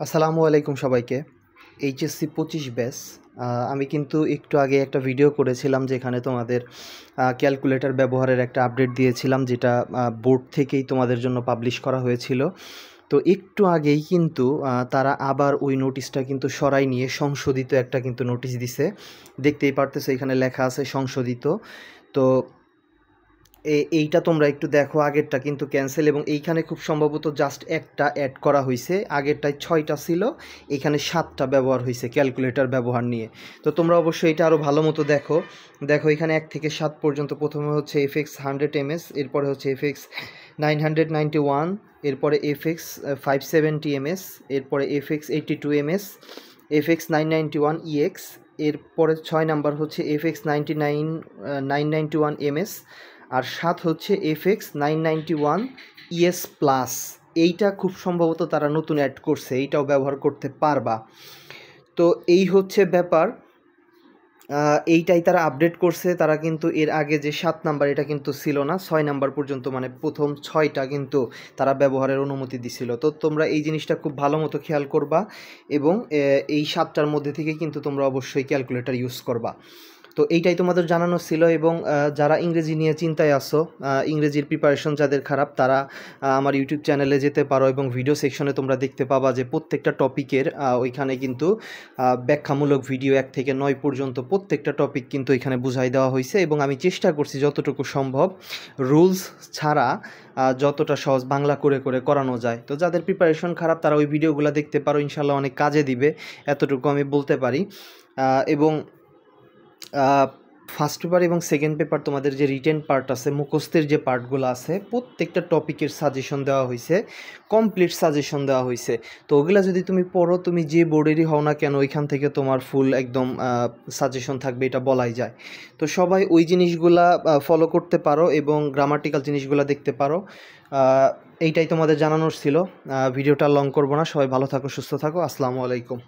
আসসালামু আলাইকুম সবাইকে। HSC 25 batch. আমি কিন্তু একটু আগে একটা ভিডিও করেছিলাম যেখানে তোমাদের ক্যালকুলেটর ব্যবহারের একটা আপডেট দিয়েছিলাম, যেটা বোর্ড থেকেই তোমাদের জন্য পাবলিশ করা হয়েছিল। তো একটু আগেই কিন্তু তারা আবার ওই নোটিশটা কিন্তু সরাই নিয়ে সংশোধিত একটা কিন্তু নোটিশ দিছে। দেখতেই পারতেছো এখানে লেখা আছে সংশোধিত। তো এইটা তোমরা একটু দেখো, আগেরটা কিন্তু ক্যান্সেল এবং এইখানে খুব সম্ভবত জাস্ট একটা অ্যাড করা হয়েছে। আগেরটায় 6টা ছিল, এখানে 7টা ব্যবহার হয়েছে ক্যালকুলেটর ব্যবহার নিয়ে। তো তোমরা অবশ্যই এটা আরও ভালো মতো দেখো। এখানে 1 থেকে 7 পর্যন্ত প্রথমে হচ্ছে FX 100 ms, এরপরে হচ্ছে FX 991, এরপরে FX 570 ms, এরপরে FX 82 ms, FX 991 EX, এরপরে 6 নাম্বার হচ্ছে FX 991 ms, আর 7 হচ্ছে FX 991 ES প্লাস। এইটা খুব সম্ভবত তারা নতুন অ্যাড করছে, এইটাও ব্যবহার করতে পারবা। তো এই হচ্ছে ব্যাপার, এইটাই তারা আপডেট করছে। তারা কিন্তু এর আগে যে 7 নাম্বার এটা কিন্তু ছিল না, 6 নাম্বার পর্যন্ত, মানে প্রথম 6টা কিন্তু তারা ব্যবহারের অনুমতি দিছিল। তো তোমরা এই জিনিসটা খুব ভালো মতো খেয়াল করবা এবং এই 7টার মধ্যে থেকে কিন্তু তোমরা অবশ্যই ক্যালকুলেটর ইউজ করবা। তো এইটাই তোমাদের জানানো ছিল। এবং যারা ইংরেজি নিয়ে চিন্তায় আসো, ইংরেজির প্রিপারেশন যাদের খারাপ, তারা আমার ইউটিউব চ্যানেলে যেতে পারো এবং ভিডিও সেকশনে তোমরা দেখতে পাবা যে প্রত্যেকটা টপিকের ওইখানে কিন্তু ব্যাখ্যামূলক ভিডিও 1 থেকে 9 পর্যন্ত প্রত্যেকটা টপিক কিন্তু এখানে বুঝাই দেওয়া হয়েছে। এবং আমি চেষ্টা করছি যতটুকু সম্ভব রুলস ছাড়া যতটা সহজ বাংলা করে করে করানো যায়। তো যাদের প্রিপারেশন খারাপ তারা ওই ভিডিওগুলো দেখতে পারো, ইনশাল্লাহ অনেক কাজে দিবে, এতটুকু আমি বলতে পারি। এবং ফার্স্ট পেপার এবং সেকেন্ড পেপার তোমাদের যে রিটেন পার্ট আছে, মুখস্থের যে পার্টগুলো আছে, প্রত্যেকটা টপিকের সাজেশন দেওয়া হয়েছে, কমপ্লিট সাজেশন দেওয়া হয়েছে। তো ওগুলা যদি তুমি পড়ো, তুমি যে বোর্ডেরই হও না কেন, ওইখান থেকে তোমার ফুল একদম সাজেশন থাকবে, এটা বলাই যায়। তো সবাই ওই জিনিসগুলা ফলো করতে পারো এবং গ্রামাটিক্যাল জিনিসগুলো দেখতে পারো। এইটাই তোমাদের জানানোর ছিল। ভিডিওটা লং করবো না, সবাই ভালো থাকো, সুস্থ থাকো। আসসালামু আলাইকুম।